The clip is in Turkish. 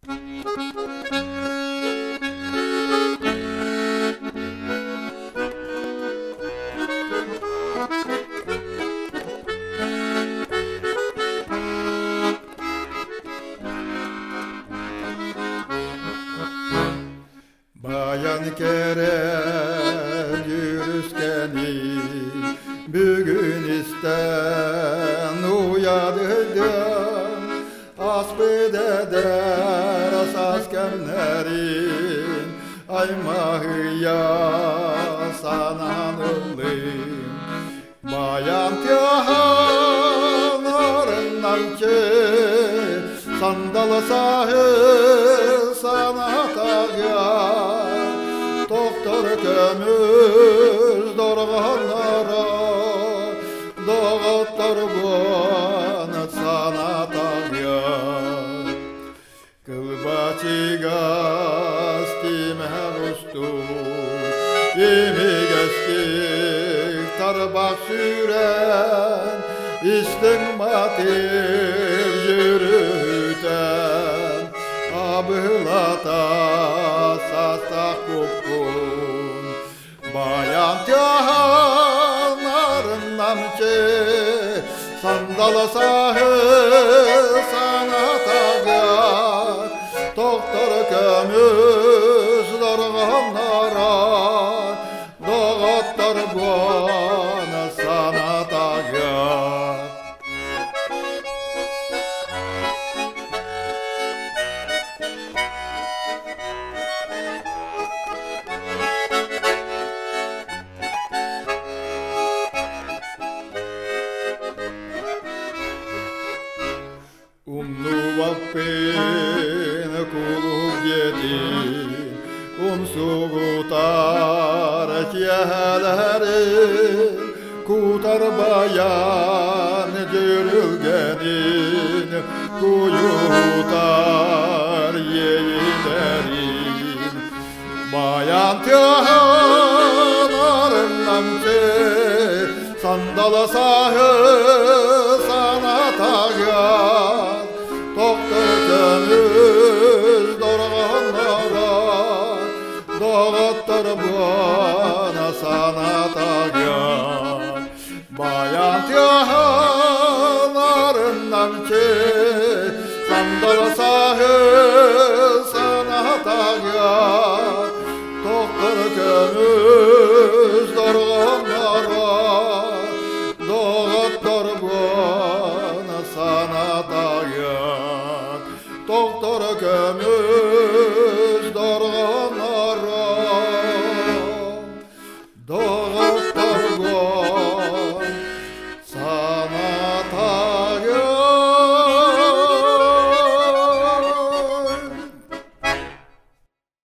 Bayan Kerem yürüskeni bugün isten uyadıdım. Asbed eder askerlerin aymahıya sananılım. Bayan tiyahanlarından ki sandal sahı sanata gel. Doktor kömür dorganlara, doktor bana sanata gel. Kılbaçıga stime rustu, imi gestik tarbak süren, istigmatif yürüten, abılata sasta kupkun. Bayan tiyahanlarından ki sandal sahı sanata gel. Doktor kömüz dorganlara, doktor bana sanata gel. Vappin kulub yedin, sugutar kiyelerin, kutar bayan cürülgenin, kuyutar yeğillerin. Bayan tiyahanlarından ki sandal sahı sanata gel. Doktor kömür dorganlara, doktor bana sanata gel. Bayan tiyahanlarından ki sandal sahı sanata gel. Doktor kömür dorganlara, doktor bana sanata gel. Doktor kömür